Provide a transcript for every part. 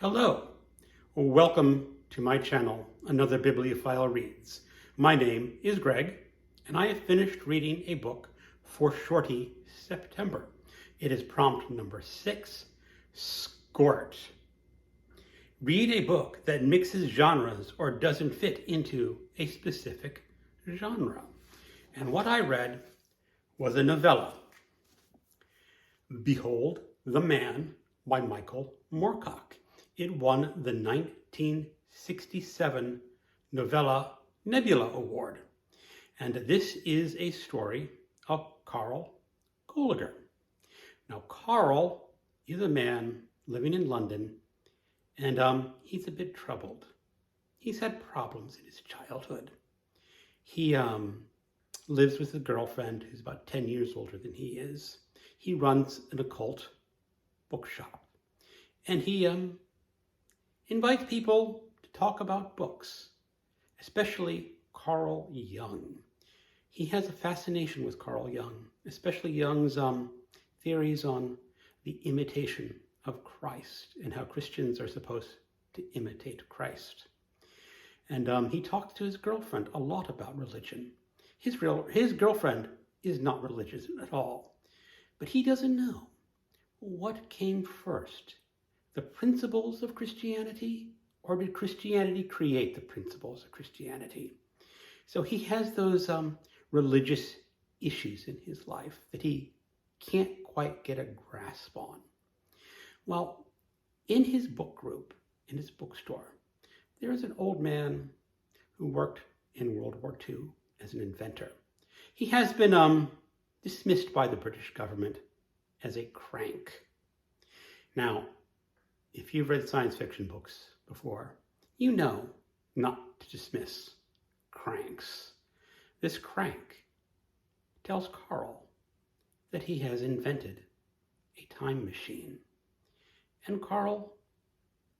Hello, welcome to my channel, Another Bibliophile Reads. My name is Greg, and I have finished reading a book for Shorty September. It is prompt number 6, Skort. Read a book that mixes genres or doesn't fit into a specific genre. And what I read was a novella, Behold the Man by Michael Moorcock. It won the 1967 Novella Nebula Award. And this is a story of Carroll. Now, Carroll is a man living in London, and he's a bit troubled. He's had problems in his childhood. He lives with a girlfriend who's about 10 years older than he is. He runs an occult bookshop, and he invites people to talk about books, especially Carl Jung. He has a fascination with Carl Jung, especially Jung's theories on the imitation of Christ and how Christians are supposed to imitate Christ. And he talks to his girlfriend a lot about religion. His girlfriend is not religious at all, but he doesn't know what came first, the principles of Christianity, or did Christianity create the principles of Christianity? So he has those religious issues in his life that he can't quite get a grasp on. Well, in his book group, in his bookstore, there is an old man who worked in World War II as an inventor. He has been dismissed by the British government as a crank. Now, if you've read science fiction books before, you know not to dismiss cranks. This crank tells Carl that he has invented a time machine. And Carl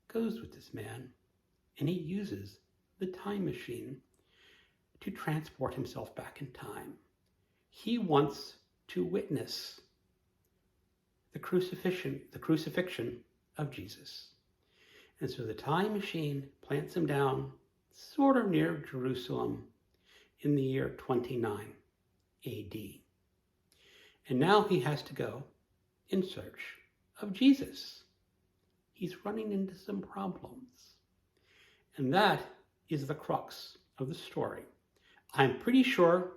goes with this man, and he uses the time machine to transport himself back in time. He wants to witness the crucifixion of Jesus. And so the time machine plants him down sort of near Jerusalem in the year 29 AD. And now he has to go in search of Jesus. He's running into some problems. And that is the crux of the story. I'm pretty sure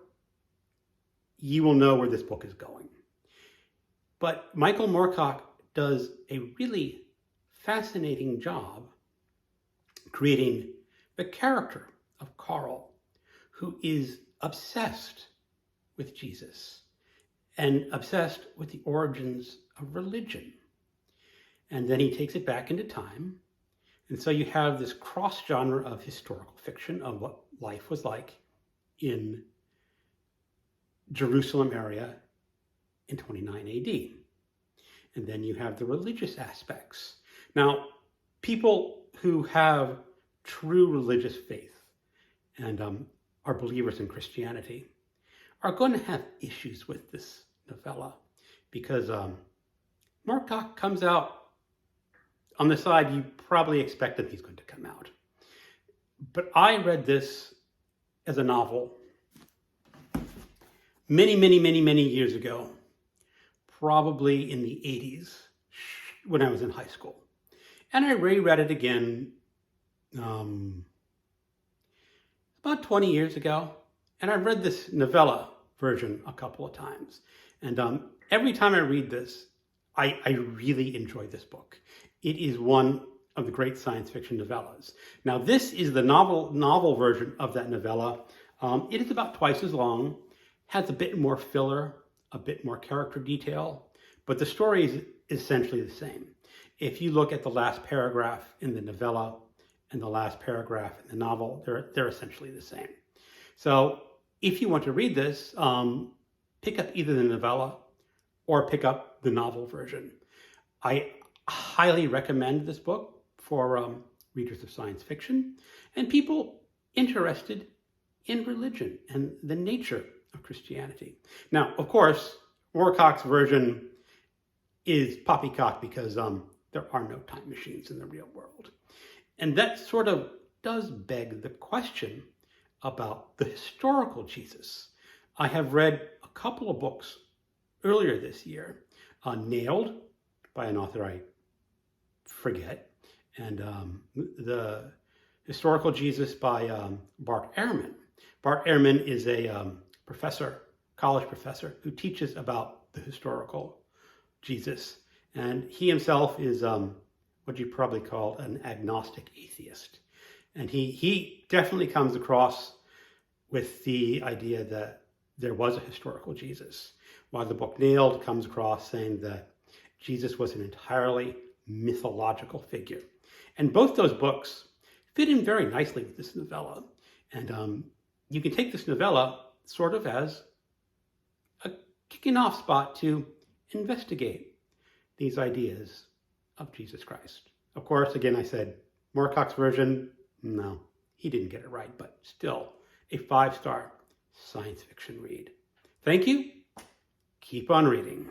you will know where this book is going. But Michael Moorcock does a really fascinating job creating the character of Carl, who is obsessed with Jesus and obsessed with the origins of religion. And then he takes it back into time. And so you have this cross-genre of historical fiction of what life was like in Jerusalem area in 29 AD. And then you have the religious aspects. Now, people who have true religious faith and are believers in Christianity are going to have issues with this novella because Moorcock comes out on the side you probably expected he's going to come out. But I read this as a novel many years ago, probably in the 80s when I was in high school. And I reread it again about 20 years ago. And I've read this novella version a couple of times. And every time I read this, I really enjoy this book. It is one of the great science fiction novellas. Now, this is the novel version of that novella. It is about twice as long, has a bit more filler, a bit more character detail, but the story is essentially the same. If you look at the last paragraph in the novella and the last paragraph in the novel, they're essentially the same. So if you want to read this, pick up either the novella or pick up the novel version. I highly recommend this book for readers of science fiction and people interested in religion and the nature of Christianity. Now, of course, Moorcock's version is poppycock because there are no time machines in the real world. And that sort of does beg the question about the historical Jesus. I have read a couple of books earlier this year, Nailed by an author I forget, and the historical Jesus by Bart Ehrman. Bart Ehrman is a professor, college professor, who teaches about the historical Jesus. And he himself is what you probably call an agnostic atheist. And he definitely comes across with the idea that there was a historical Jesus, while the book Nailed comes across saying that Jesus was an entirely mythological figure. And both those books fit in very nicely with this novella. And you can take this novella sort of as a kicking off spot to investigate these ideas of Jesus Christ. Of course, again, I said Moorcock's version, no, he didn't get it right, but still a 5-star science fiction read. Thank you. Keep on reading.